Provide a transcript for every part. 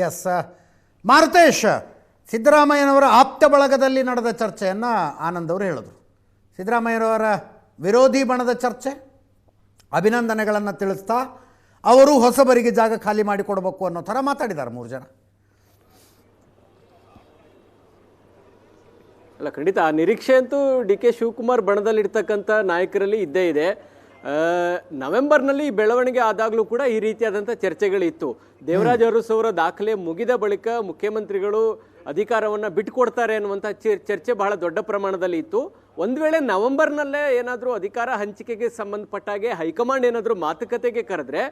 S Maruthesh, ಸಿದ್ದರಾಮಯ್ಯನವರ ಆಪ್ತ ಬಳಗದಲ್ಲಿ ನಡೆದ ಚರ್ಚೆಯನ್ನು ಆನಂದ್ ಅವರು ಹೇಳಿದ್ರು. ಸಿದ್ದರಾಮಯ್ಯನವರ ವಿರೋಧಿ ಬಣದ ಚರ್ಚೆ, ಅಭಿನಂದನೆಗಳನ್ನು ತಿಳಿಸ್ತಾ ಅವರು ಹೊಸಬರಿಗೆ ಜಾಗ ಖಾಲಿ ಮಾಡಿಕೊಡ್ಬೇಕು ಅನ್ನೋ ಥರ ಮಾತಾಡಿದ್ದಾರೆ 3 ಜನ. ಅಲ್ಲ, ಖಂಡಿತ ಆ ನಿರೀಕ್ಷೆ ಅಂತೂ ಡಿ ಕೆ ಶಿವಕುಮಾರ್ ಬಣದಲ್ಲಿರ್ತಕ್ಕಂಥ ನಾಯಕರಲ್ಲಿ ಇದ್ದೇ ಇದೆ. ನವೆಂಬರ್ನಲ್ಲಿ ಬೆಳವಣಿಗೆ ಆದಾಗಲೂ ಕೂಡ ಈ ರೀತಿಯಾದಂಥ ಚರ್ಚೆಗಳಿತ್ತು. ದೇವರಾಜ ಅರಸು ಅವರ ದಾಖಲೆ ಮುಗಿದ ಬಳಿಕ ಮುಖ್ಯಮಂತ್ರಿಗಳು ಅಧಿಕಾರವನ್ನು ಬಿಟ್ಟುಕೊಡ್ತಾರೆ ಅನ್ನುವಂಥ ಚರ್ಚೆ ಬಹಳ ದೊಡ್ಡ ಪ್ರಮಾಣದಲ್ಲಿ ಇತ್ತು. ಒಂದು ವೇಳೆ ನವೆಂಬರ್ನಲ್ಲೇ ಏನಾದರೂ ಅಧಿಕಾರ ಹಂಚಿಕೆಗೆ ಸಂಬಂಧಪಟ್ಟಾಗೆ ಹೈಕಮಾಂಡ್ ಏನಾದರೂ ಮಾತುಕತೆಗೆ ಕರೆದ್ರೆ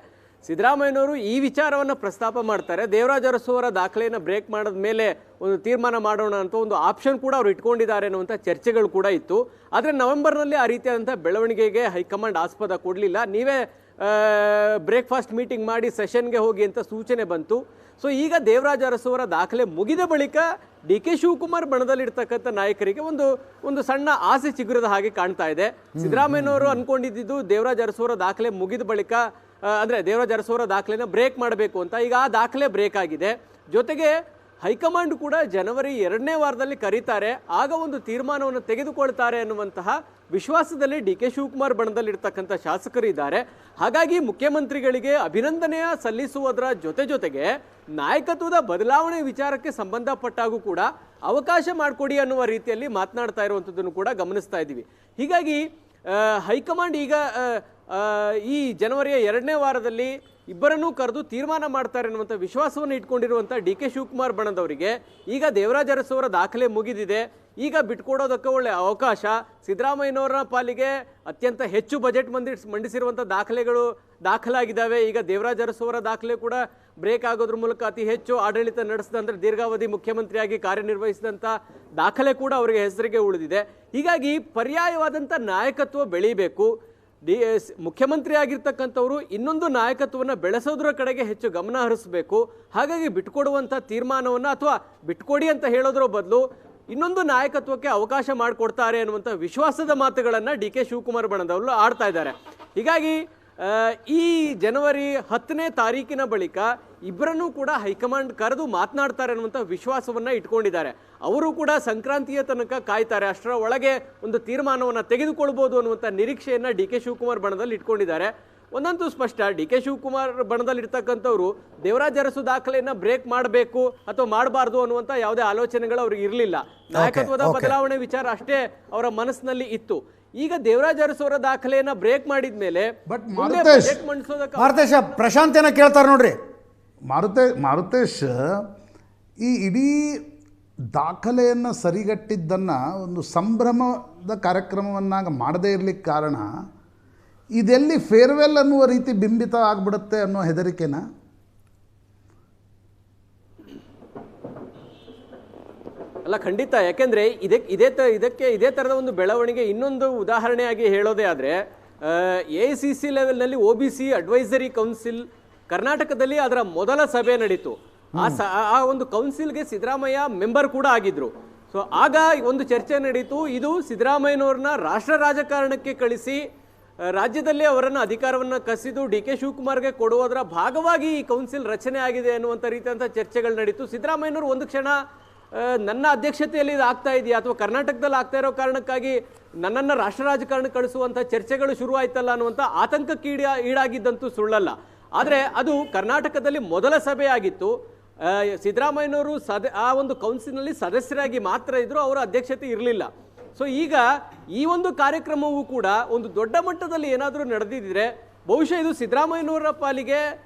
ಸಿದ್ದರಾಮಯ್ಯನವರು ಈ ವಿಚಾರವನ್ನು ಪ್ರಸ್ತಾಪ ಮಾಡ್ತಾರೆ. ದೇವರಾಜ ಅರಸು ಅವರ ದಾಖಲೆಯನ್ನು ಬ್ರೇಕ್ ಮಾಡಿದ ಮೇಲೆ ಒಂದು ತೀರ್ಮಾನ ಮಾಡೋಣ ಅಂತ ಒಂದು ಆಪ್ಷನ್ ಕೂಡ ಅವರು ಇಟ್ಕೊಂಡಿದ್ದಾರೆ ಅನ್ನುವಂಥ ಚರ್ಚೆಗಳು ಕೂಡ ಇತ್ತು. ಆದರೆ ನವೆಂಬರ್ನಲ್ಲಿ ಆ ರೀತಿಯಾದಂಥ ಬೆಳವಣಿಗೆಗೆ ಹೈಕಮಾಂಡ್ ಆಸ್ಪದ ಕೊಡಲಿಲ್ಲ. ನೀವೇ ಬ್ರೇಕ್ಫಾಸ್ಟ್ ಮೀಟಿಂಗ್ ಮಾಡಿ ಸೆಷನ್ಗೆ ಹೋಗಿ ಅಂತ ಸೂಚನೆ ಬಂತು. ಸೊ ಈಗ ದೇವರಾಜ ಅರಸು ಅವರ ದಾಖಲೆ ಮುಗಿದ ಬಳಿಕ ಡಿ ಕೆ ಶಿವಕುಮಾರ್ ಬಣದಲ್ಲಿರ್ತಕ್ಕಂಥ ನಾಯಕರಿಗೆ ಒಂದು ಸಣ್ಣ ಆಸೆ ಚಿಗುರದ ಹಾಗೆ ಕಾಣ್ತಾ ಇದೆ. ಸಿದ್ದರಾಮಯ್ಯನವರು ಅನ್ಕೊಂಡಿದ್ದು ದೇವರಾಜ ಅರಸು ಅವರ ದಾಖಲೆ ಮುಗಿದ ಬಳಿಕ ಅಂದರೆ ದೇವರಾಜ ಅರಸು ಅವರ ದಾಖಲೆನ ಬ್ರೇಕ್ ಮಾಡಬೇಕು ಅಂತ. ಈಗ ಆ ದಾಖಲೆ ಬ್ರೇಕ್ ಆಗಿದೆ. ಜೊತೆಗೆ ಹೈಕಮಾಂಡ್ ಕೂಡ ಜನವರಿ 2ನೇ ವಾರದಲ್ಲಿ ಕರೀತಾರೆ, ಆಗ ಒಂದು ತೀರ್ಮಾನವನ್ನು ತೆಗೆದುಕೊಳ್ತಾರೆ ಅನ್ನುವಂತಹ ವಿಶ್ವಾಸದಲ್ಲಿ ಡಿ ಕೆ ಶಿವಕುಮಾರ್ ಬಣದಲ್ಲಿರ್ತಕ್ಕಂಥ ಶಾಸಕರು ಇದ್ದಾರೆ. ಹಾಗಾಗಿ ಮುಖ್ಯಮಂತ್ರಿಗಳಿಗೆ ಅಭಿನಂದನೆಯ ಸಲ್ಲಿಸುವುದರ ಜೊತೆಗೆ ನಾಯಕತ್ವದ ಬದಲಾವಣೆ ವಿಚಾರಕ್ಕೆ ಸಂಬಂಧಪಟ್ಟಾಗೂ ಕೂಡ ಅವಕಾಶ ಮಾಡಿಕೊಡಿ ಅನ್ನುವ ರೀತಿಯಲ್ಲಿ ಮಾತನಾಡ್ತಾ ಇರುವಂಥದ್ದನ್ನು ಕೂಡ ಗಮನಿಸ್ತಾ ಇದ್ದೀವಿ. ಹೀಗಾಗಿ ಹೈಕಮಾಂಡ್ ಈಗ ಈ ಜನವರಿಯ 2ನೇ ವಾರದಲ್ಲಿ ಇಬ್ಬರನ್ನೂ ಕರೆದು ತೀರ್ಮಾನ ಮಾಡ್ತಾರೆ ಅನ್ನುವಂಥ ವಿಶ್ವಾಸವನ್ನು ಇಟ್ಕೊಂಡಿರುವಂಥ ಡಿ ಕೆ ಶಿವಕುಮಾರ್ ಬಣದವರಿಗೆ ಈಗ ದೇವರಾಜ ಅರಸು ಅವರ ದಾಖಲೆ ಮುಗಿದಿದೆ, ಈಗ ಬಿಟ್ಕೊಡೋದಕ್ಕೆ ಒಳ್ಳೆ ಅವಕಾಶ. ಸಿದ್ದರಾಮಯ್ಯನವರ ಪಾಲಿಗೆ ಅತ್ಯಂತ ಹೆಚ್ಚು ಬಜೆಟ್ ಮಂಡಿಸಿರುವಂಥ ದಾಖಲೆಗಳು ದಾಖಲಾಗಿದ್ದಾವೆ. ಈಗ ದೇವರಾಜ ಅರಸು ಅವರ ದಾಖಲೆ ಕೂಡ ಬ್ರೇಕ್ ಆಗೋದ್ರ ಮೂಲಕ ಅತಿ ಹೆಚ್ಚು ಆಡಳಿತ ನಡೆಸಿದಂಥ ದೀರ್ಘಾವಧಿ ಮುಖ್ಯಮಂತ್ರಿಯಾಗಿ ಕಾರ್ಯನಿರ್ವಹಿಸಿದಂಥ ದಾಖಲೆ ಕೂಡ ಅವರಿಗೆ ಹೆಸರಿಗೆ ಉಳಿದಿದೆ. ಹೀಗಾಗಿ ಪರ್ಯಾಯವಾದಂಥ ನಾಯಕತ್ವ ಬೆಳೀಬೇಕು. ಮುಖ್ಯಮಂತ್ರಿ ಆಗಿರ್ತಕ್ಕಂಥವರು ಇನ್ನೊಂದು ನಾಯಕತ್ವವನ್ನು ಬೆಳೆಸೋದ್ರ ಕಡೆಗೆ ಹೆಚ್ಚು ಗಮನ ಹರಿಸಬೇಕು. ಹಾಗಾಗಿ ಬಿಟ್ಕೊಡುವಂಥ ತೀರ್ಮಾನವನ್ನು ಅಥವಾ ಬಿಟ್ಕೊಡಿ ಅಂತ ಹೇಳೋದ್ರ ಬದಲು ಇನ್ನೊಂದು ನಾಯಕತ್ವಕ್ಕೆ ಅವಕಾಶ ಮಾಡಿಕೊಡ್ತಾರೆ ಅನ್ನುವಂಥ ವಿಶ್ವಾಸದ ಮಾತುಗಳನ್ನು ಡಿ ಕೆ ಶಿವಕುಮಾರ್ ಬಣದವರು ಆಡ್ತಾ ಇದ್ದಾರೆ. ಹೀಗಾಗಿ ಈ ಜನವರಿ 10ನೇ ತಾರೀಕಿನ ಬಳಿಕ ಇಬ್ಬರನ್ನೂ ಕೂಡ ಹೈಕಮಾಂಡ್ ಕರೆದು ಮಾತನಾಡ್ತಾರೆ ಅನ್ನುವಂಥ ವಿಶ್ವಾಸವನ್ನು ಇಟ್ಕೊಂಡಿದ್ದಾರೆ. ಅವರು ಕೂಡ ಸಂಕ್ರಾಂತಿಯ ತನಕ ಕಾಯ್ತಾರೆ, ಅಷ್ಟರ ಒಳಗೆ ಒಂದು ತೀರ್ಮಾನವನ್ನು ತೆಗೆದುಕೊಳ್ಬೋದು ಅನ್ನುವಂಥ ನಿರೀಕ್ಷೆಯನ್ನು ಡಿ ಕೆ ಶಿವಕುಮಾರ್ ಬಣದಲ್ಲಿ ಇಟ್ಕೊಂಡಿದ್ದಾರೆ. ಒಂದಂತೂ ಸ್ಪಷ್ಟ, ಡಿ ಕೆ ಶಿವಕುಮಾರ್ ಬಣದಲ್ಲಿ ಇರ್ತಕ್ಕಂಥವ್ರು ದೇವರಾಜ ಅರಸು ದಾಖಲೆಯನ್ನು ಬ್ರೇಕ್ ಮಾಡಬೇಕು ಅಥವಾ ಮಾಡಬಾರ್ದು ಅನ್ನುವಂಥ ಯಾವುದೇ ಆಲೋಚನೆಗಳು ಅವ್ರಿಗೆ ಇರಲಿಲ್ಲ. ನಾಯಕತ್ವದ ಬದಲಾವಣೆ ವಿಚಾರ ಅಷ್ಟೇ ಅವರ ಮನಸ್ಸಿನಲ್ಲಿ ಇತ್ತು. ಈಗ ದೇವರಾಜ ಅರಸು ಅವರ ದಾಖಲೆಯನ್ನ ಬ್ರೇಕ್ ಮಾಡಿದ ಮೇಲೆ ಪ್ರಶಾಂತ್ ಏನ ಕೇಳ್ತಾರೆ ನೋಡ್ರಿ. ಮಾರುತೇಶ್, ಈ ಇಡೀ ದಾಖಲೆಯನ್ನು ಸರಿಗಟ್ಟಿದ್ದನ್ನು ಒಂದು ಸಂಭ್ರಮದ ಕಾರ್ಯಕ್ರಮವನ್ನಾಗಿ ಮಾಡದೇ ಇರಲಿಕ್ಕೆ ಕಾರಣ ಇದೆಲ್ಲಿ ಫೇರ್ವೆಲ್ ಅನ್ನುವ ರೀತಿ ಬಿಂಬಿತ ಆಗ್ಬಿಡುತ್ತೆ ಅನ್ನೋ ಹೆದರಿಕೆನಾ? ಅಲ್ಲ, ಖಂಡಿತ. ಯಾಕೆಂದ್ರೆ ಇದೇ ಥರದ ಒಂದು ಬೆಳವಣಿಗೆ ಇನ್ನೊಂದು ಉದಾಹರಣೆಯಾಗಿ ಹೇಳೋದೇ ಆದರೆ AICC ಲೆವೆಲ್ನಲ್ಲಿ OBC ಅಡ್ವೈಸರಿ ಕೌನ್ಸಿಲ್ ಕರ್ನಾಟಕದಲ್ಲಿ ಅದರ ಮೊದಲ ಸಭೆ ನಡೀತು. ಆ ಒಂದು ಕೌನ್ಸಿಲ್ಗೆ ಸಿದ್ದರಾಮಯ್ಯ ಮೆಂಬರ್ ಕೂಡ ಆಗಿದ್ರು. ಸೊ ಆಗ ಒಂದು ಚರ್ಚೆ ನಡೀತು. ಇದು ಸಿದ್ದರಾಮಯ್ಯನವ್ರನ್ನ ರಾಷ್ಟ್ರ ರಾಜಕಾರಣಕ್ಕೆ ಕಳಿಸಿ ರಾಜ್ಯದಲ್ಲಿ ಅವರನ್ನು ಅಧಿಕಾರವನ್ನು ಕಸಿದು ಡಿ ಕೆ ಶಿವಕುಮಾರ್ಗೆ ಕೊಡುವುದರ ಭಾಗವಾಗಿ ಈ ಕೌನ್ಸಿಲ್ ರಚನೆ ಆಗಿದೆ ಅನ್ನುವಂಥ ರೀತಿಯಂಥ ಚರ್ಚೆಗಳು ನಡೀತು. ಸಿದ್ದರಾಮಯ್ಯನವರು ಒಂದು ಕ್ಷಣ ನನ್ನ ಅಧ್ಯಕ್ಷತೆಯಲ್ಲಿ ಇದು ಆಗ್ತಾ ಇದೆಯಾ ಅಥವಾ ಕರ್ನಾಟಕದಲ್ಲಿ ಆಗ್ತಾ ಇರೋ ಕಾರಣಕ್ಕಾಗಿ ನನ್ನನ್ನು ರಾಷ್ಟ್ರ ರಾಜಕಾರಣ ಕಳಿಸುವಂಥ ಚರ್ಚೆಗಳು ಶುರು ಆಯ್ತಲ್ಲ ಅನ್ನುವಂಥ ಆತಂಕಕ್ಕೆ ಈಡಾಗಿದ್ದಂತೂ ಸುಳ್ಳಲ್ಲ. ಆದರೆ ಅದು ಕರ್ನಾಟಕದಲ್ಲಿ ಮೊದಲ ಸಭೆ ಆಗಿತ್ತು. ಸಿದ್ದರಾಮಯ್ಯನವರು ಆ ಒಂದು ಕೌನ್ಸಿಲ್ನಲ್ಲಿ ಸದಸ್ಯರಾಗಿ ಮಾತ್ರ ಇದ್ರು, ಅವರ ಅಧ್ಯಕ್ಷತೆ ಇರಲಿಲ್ಲ. ಸೊ ಈಗ ಈ ಒಂದು ಕಾರ್ಯಕ್ರಮವೂ ಕೂಡ ಒಂದು ದೊಡ್ಡ ಮಟ್ಟದಲ್ಲಿ ಏನಾದರೂ ನಡೆದಿದ್ರೆ ಬಹುಶಃ ಇದು ಸಿದ್ದರಾಮಯ್ಯನವರ ಪಾಲಿಗೆ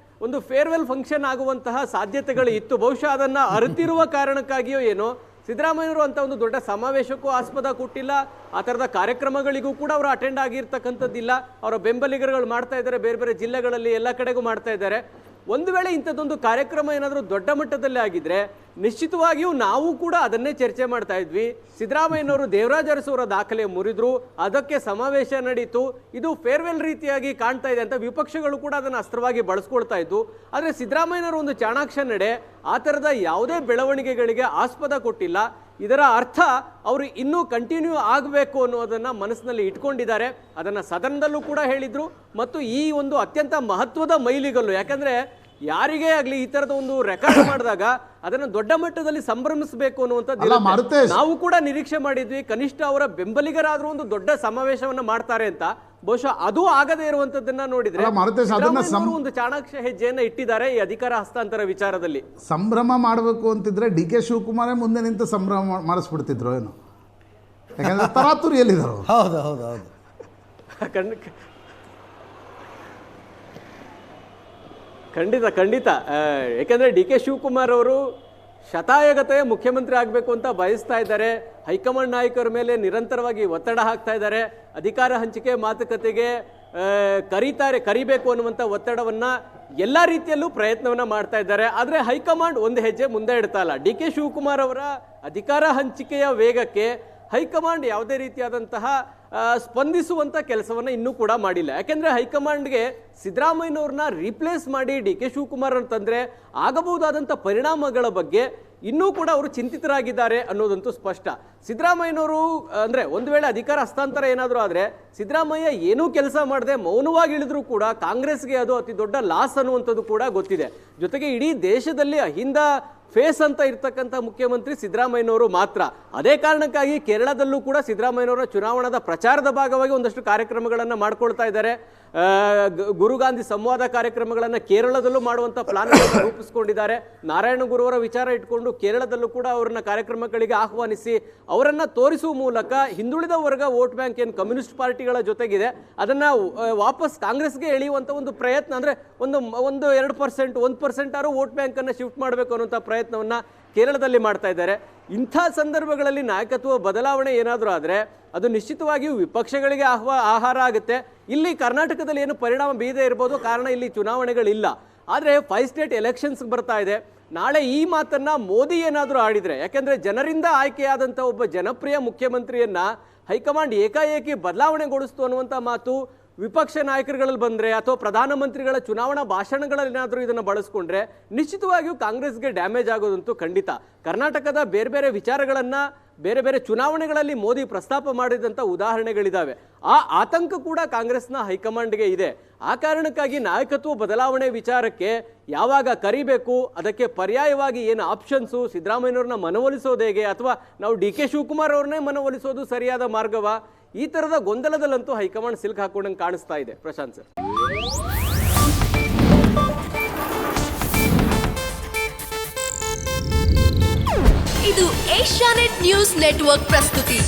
ಒಂದು ಫೇರ್ವೆಲ್ ಫಂಕ್ಷನ್ ಆಗುವಂತಹ ಸಾಧ್ಯತೆಗಳು ಇತ್ತು. ಬಹುಶಃ ಅದನ್ನು ಅರಿತಿರುವ ಕಾರಣಕ್ಕಾಗಿಯೋ ಏನೋ ಸಿದ್ದರಾಮಯ್ಯನವರು ಅಂತ ಒಂದು ದೊಡ್ಡ ಸಮಾವೇಶಕ್ಕೂ ಆಸ್ಪದ ಕೊಟ್ಟಿಲ್ಲ. ಆ ಥರದ ಕಾರ್ಯಕ್ರಮಗಳಿಗೂ ಕೂಡ ಅವರು ಅಟೆಂಡ್ ಆಗಿರ್ತಕ್ಕಂಥದ್ದಿಲ್ಲ. ಅವರ ಬೆಂಬಲಿಗರುಗಳು ಮಾಡ್ತಾ ಇದ್ದಾರೆ, ಬೇರೆ ಬೇರೆ ಜಿಲ್ಲೆಗಳಲ್ಲಿ ಎಲ್ಲ ಕಡೆಗೂ ಮಾಡ್ತಾ ಇದ್ದಾರೆ. ಒಂದು ವೇಳೆ ಇಂಥದ್ದೊಂದು ಕಾರ್ಯಕ್ರಮ ಏನಾದರೂ ದೊಡ್ಡ ಮಟ್ಟದಲ್ಲಿ ಆಗಿದ್ರೆ ನಿಶ್ಚಿತವಾಗಿಯೂ ನಾವು ಕೂಡ ಅದನ್ನೇ ಚರ್ಚೆ ಮಾಡ್ತಾ ಇದ್ವಿ. ಸಿದ್ದರಾಮಯ್ಯನವರು ದೇವರಾಜ ಅರಸು ಅವರ ದಾಖಲೆ ಮುರಿದ್ರು, ಅದಕ್ಕೆ ಸಮಾವೇಶ ನಡೀತು, ಇದು ಫೇರ್ವೆಲ್ ರೀತಿಯಾಗಿ ಕಾಣ್ತಾ ಇದೆ ಅಂತ ವಿಪಕ್ಷಗಳು ಕೂಡ ಅದನ್ನು ಅಸ್ತ್ರವಾಗಿ ಬಳಸ್ಕೊಳ್ತಾ ಇದ್ದು. ಆದರೆ ಸಿದ್ದರಾಮಯ್ಯನವರು ಒಂದು ಚಾಣಾಕ್ಷ ನಡೆ ಆ ಥರದ ಯಾವುದೇ ಬೆಳವಣಿಗೆಗಳಿಗೆ ಆಸ್ಪದ ಕೊಟ್ಟಿಲ್ಲ. ಇದರ ಅರ್ಥ ಅವರು ಇನ್ನೂ ಕಂಟಿನ್ಯೂ ಆಗಬೇಕು ಅನ್ನೋದನ್ನು ಮನಸ್ಸಿನಲ್ಲಿ ಇಟ್ಕೊಂಡಿದ್ದಾರೆ. ಅದನ್ನು ಸದನದಲ್ಲೂ ಕೂಡ ಹೇಳಿದರು. ಮತ್ತು ಈ ಒಂದು ಅತ್ಯಂತ ಮಹತ್ವದ ಮೈಲಿಗಲ್ಲು, ಯಾಕಂದರೆ ಯಾರಿಗೇ ಆಗಲಿ ಈ ತರದ ಒಂದು ರೆಕಾರ್ಡ್ ಮಾಡಿದಾಗ ಅದನ್ನ ದೊಡ್ಡ ಮಟ್ಟದಲ್ಲಿ ಸಂಭ್ರಮಿಸಬೇಕು ಅನ್ನುವಂಥದ್ದು ಅಲ್ಲ ಇರುತ್ತೆ. ಮಾರುತೇಶ್, ನಾವು ಕೂಡ ನಿರೀಕ್ಷೆ ಮಾಡಿದ್ವಿ ಕನಿಷ್ಠ ಅವರ ಬೆಂಬಲಿಗರಾದ್ರೂ ಒಂದು ದೊಡ್ಡ ಸಮಾವೇಶವನ್ನ ಮಾಡ್ತಾರೆ ಅಂತ. ಬಹುಶಃ ಅದು ಆಗದೇ ಇರುವಂತದ್ದನ್ನ ನೋಡಿದ್ರೆ ಅಲ್ಲ ಮಾರುತೇಶ್, ಅದನ್ನ ಸಿದ್ದರಾಮಯ್ಯನವರು ಒಂದು ಚಾಣಾಕ್ಷ ಹೆಜ್ಜೆಯನ್ನ ಇಟ್ಟಿದ್ದಾರೆ ಈ ಅಧಿಕಾರ ಹಸ್ತಾಂತರ ವಿಚಾರದಲ್ಲಿ. ಸಂಭ್ರಮ ಮಾಡಬೇಕು ಅಂತಿದ್ರೆ ಡಿ ಕೆ ಶಿವಕುಮಾರೇ ಮುಂದೆ ನಿಂತು ಸಂಭ್ರಮ ಮಾಡಿಸ್ಬಿಡ್ತಿದ್ರು ಏನು, ಯಾಕಂದ್ರೆ ತರಾತುರಿಯಲ್ಲಿದ್ದಾರೆ ಅವರು. ಹೌದು ಹೌದು ಹೌದು. ಖಂಡಿತ ಖಂಡಿತ. ಯಾಕಂದ್ರೆ ಡಿ ಕೆ ಶಿವಕುಮಾರ್ ಅವರು ಶತಾಯಗತೆಯ ಮುಖ್ಯಮಂತ್ರಿ ಆಗಬೇಕು ಅಂತ ಬಯಸ್ತಾ ಇದ್ದಾರೆ. ಹೈಕಮಾಂಡ್ ನಾಯಕರ ಮೇಲೆ ನಿರಂತರವಾಗಿ ಒತ್ತಡ ಹಾಕ್ತಾ ಇದ್ದಾರೆ. ಅಧಿಕಾರ ಹಂಚಿಕೆ ಮಾತುಕತೆಗೆ ಕರಿಬೇಕು ಅನ್ನುವಂಥ ಒತ್ತಡವನ್ನ ಎಲ್ಲ ರೀತಿಯಲ್ಲೂ ಪ್ರಯತ್ನವನ್ನ ಮಾಡ್ತಾ ಇದ್ದಾರೆ. ಆದರೆ ಹೈಕಮಾಂಡ್ ಒಂದು ಹೆಜ್ಜೆ ಮುಂದೆ ಇಡ್ತಾ ಇಲ್ಲ. ಡಿ ಕೆ ಶಿವಕುಮಾರ್ ಅವರ ಅಧಿಕಾರ ಹಂಚಿಕೆಯ ವೇಗಕ್ಕೆ ಹೈಕಮಾಂಡ್ ಯಾವುದೇ ರೀತಿಯಾದಂತಹ ಸ್ಪಂದಿಸುವಂಥ ಕೆಲಸವನ್ನು ಇನ್ನೂ ಕೂಡ ಮಾಡಿಲ್ಲ. ಯಾಕೆಂದರೆ ಹೈಕಮಾಂಡ್ಗೆ ಸಿದ್ದರಾಮಯ್ಯನವ್ರನ್ನ ರೀಪ್ಲೇಸ್ ಮಾಡಿ ಡಿ ಕೆ ಶಿವಕುಮಾರ್ ಅಂತಂದರೆ ಆಗಬಹುದಾದಂಥ ಪರಿಣಾಮಗಳ ಬಗ್ಗೆ ಇನ್ನೂ ಕೂಡ ಅವರು ಚಿಂತಿತರಾಗಿದ್ದಾರೆ ಅನ್ನೋದಂತೂ ಸ್ಪಷ್ಟ. ಸಿದ್ದರಾಮಯ್ಯನವರು ಅಂದರೆ ಒಂದು ವೇಳೆ ಅಧಿಕಾರ ಹಸ್ತಾಂತರ ಏನಾದರೂ ಆದರೆ ಸಿದ್ದರಾಮಯ್ಯ ಏನೂ ಕೆಲಸ ಮಾಡದೆ ಮೌನವಾಗಿ ಇಳಿದ್ರೂ ಕೂಡ ಕಾಂಗ್ರೆಸ್ಗೆ ಅದು ಅತಿ ದೊಡ್ಡ ಲಾಸ್ ಅನ್ನುವಂಥದ್ದು ಕೂಡ ಗೊತ್ತಿದೆ. ಜೊತೆಗೆ ಇಡೀ ದೇಶದಲ್ಲಿ ಅಹಿಂದ ಫೇಸ್ ಅಂತ ಇರ್ತಕ್ಕಂಥ ಮುಖ್ಯಮಂತ್ರಿ ಸಿದ್ದರಾಮಯ್ಯನವರು ಮಾತ್ರ. ಅದೇ ಕಾರಣಕ್ಕಾಗಿ ಕೇರಳದಲ್ಲೂ ಕೂಡ ಸಿದ್ದರಾಮಯ್ಯನವರ ಚುನಾವಣಾ ಪ್ರಚಾರದ ಭಾಗವಾಗಿ ಒಂದಷ್ಟು ಕಾರ್ಯಕ್ರಮಗಳನ್ನು ಮಾಡ್ಕೊಳ್ತಾ ಇದ್ದಾರೆ. ಗುರುಗಾಂಧಿ ಸಂವಾದ ಕಾರ್ಯಕ್ರಮಗಳನ್ನು ಕೇರಳದಲ್ಲೂ ಮಾಡುವಂಥ ಪ್ಲಾನ್ಗಳನ್ನು ರೂಪಿಸ್ಕೊಂಡಿದ್ದಾರೆ. ನಾರಾಯಣ ಗುರುವರ ವಿಚಾರ ಇಟ್ಕೊಂಡು ಕೇರಳದಲ್ಲೂ ಕೂಡ ಅವರನ್ನ ಕಾರ್ಯಕ್ರಮಗಳಿಗೆ ಆಹ್ವಾನಿಸಿ ಅವರನ್ನು ತೋರಿಸುವ ಮೂಲಕ ಹಿಂದುಳಿದ ವರ್ಗ ವೋಟ್ ಬ್ಯಾಂಕ್ ಏನು ಕಮ್ಯುನಿಸ್ಟ್ ಪಾರ್ಟಿಗಳ ಜೊತೆಗಿದೆ ಅದನ್ನು ವಾಪಸ್ ಕಾಂಗ್ರೆಸ್ಗೆ ಎಳೆಯುವಂಥ ಒಂದು ಪ್ರಯತ್ನ, ಅಂದರೆ ಒಂದು 2%, 1% ಆದರೂ ವೋಟ್ ಬ್ಯಾಂಕನ್ನು ಶಿಫ್ಟ್ ಮಾಡಬೇಕು ಅನ್ನುವಂಥ ಪ್ರಯತ್ನವನ್ನು ಕೇರಳದಲ್ಲಿ ಮಾಡ್ತಾ ಇದ್ದಾರೆ. ಇಂಥ ಸಂದರ್ಭಗಳಲ್ಲಿ ನಾಯಕತ್ವ ಬದಲಾವಣೆ ಏನಾದರೂ ಆದರೆ ಅದು ನಿಶ್ಚಿತವಾಗಿಯೂ ವಿಪಕ್ಷಗಳಿಗೆ ಆಹಾರ ಆಗುತ್ತೆ. ಇಲ್ಲಿ ಕರ್ನಾಟಕದಲ್ಲಿ ಏನು ಪರಿಣಾಮ ಬೀರದೇ ಇರ್ಬೋದು, ಕಾರಣ ಇಲ್ಲಿ ಚುನಾವಣೆಗಳಿಲ್ಲ. ಆದರೆ 5 ಸ್ಟೇಟ್ ಎಲೆಕ್ಷನ್ಸ್ ಬರ್ತಾ ಇದೆ. ನಾಳೆ ಈ ಮಾತನ್ನ ಮೋದಿ ಏನಾದರೂ ಆಡಿದರೆ, ಯಾಕೆಂದರೆ ಜನರಿಂದ ಆಯ್ಕೆಯಾದಂಥ ಒಬ್ಬ ಜನಪ್ರಿಯ ಮುಖ್ಯಮಂತ್ರಿಯನ್ನ ಹೈಕಮಾಂಡ್ ಏಕಾಏಕಿ ಬದಲಾವಣೆಗೊಳಿಸ್ತು ಅನ್ನುವಂಥ ಮಾತು ವಿಪಕ್ಷ ನಾಯಕರುಗಳಲ್ಲಿ ಬಂದರೆ ಅಥವಾ ಪ್ರಧಾನಮಂತ್ರಿಗಳ ಚುನಾವಣಾ ಭಾಷಣಗಳಲ್ಲಿ ಏನಾದರೂ ಇದನ್ನು ಬಳಸ್ಕೊಂಡ್ರೆ ನಿಶ್ಚಿತವಾಗಿಯೂ ಕಾಂಗ್ರೆಸ್ಗೆ ಡ್ಯಾಮೇಜ್ ಆಗೋದಂತೂ ಖಂಡಿತ. ಕರ್ನಾಟಕದ ಬೇರೆ ಬೇರೆ ವಿಚಾರಗಳನ್ನು ಬೇರೆ ಬೇರೆ ಚುನಾವಣೆಗಳಲ್ಲಿ ಮೋದಿ ಪ್ರಸ್ತಾಪ ಮಾಡಿದಂಥ ಉದಾಹರಣೆಗಳಿದ್ದಾವೆ. ಆ ಆತಂಕ ಕೂಡ ಕಾಂಗ್ರೆಸ್ನ ಹೈಕಮಾಂಡ್ಗೆ ಇದೆ. ಆ ಕಾರಣಕ್ಕಾಗಿ ನಾಯಕತ್ವ ಬದಲಾವಣೆ ವಿಚಾರಕ್ಕೆ ಯಾವಾಗ ಕರಿಬೇಕು, ಅದಕ್ಕೆ ಪರ್ಯಾಯವಾಗಿ ಏನು ಆಪ್ಷನ್ಸು, ಸಿದ್ದರಾಮಯ್ಯನವ್ರನ್ನ ಮನವೊಲಿಸೋದು ಹೇಗೆ ಅಥವಾ ನಾವು ಡಿ ಕೆ ಶಿವಕುಮಾರ್ ಅವ್ರನ್ನೇ ಮನವೊಲಿಸೋದು ಸರಿಯಾದ ಮಾರ್ಗವ, ಈ ಥರದ ಗೊಂದಲದಲ್ಲಂತೂ ಹೈಕಮಾಂಡ್ ಸಿಲ್ಕ್ ಹಾಕೊಂಡಂಗೆ ಕಾಣಿಸ್ತಾ ಇದೆ. ಪ್ರಶಾಂತ್ ಸರ್, ಇದು ಏಷ್ಯಾನೆಟ್ ನ್ಯೂಸ್ ನೆಟ್ವರ್ಕ್ ಪ್ರಸ್ತುತಿ.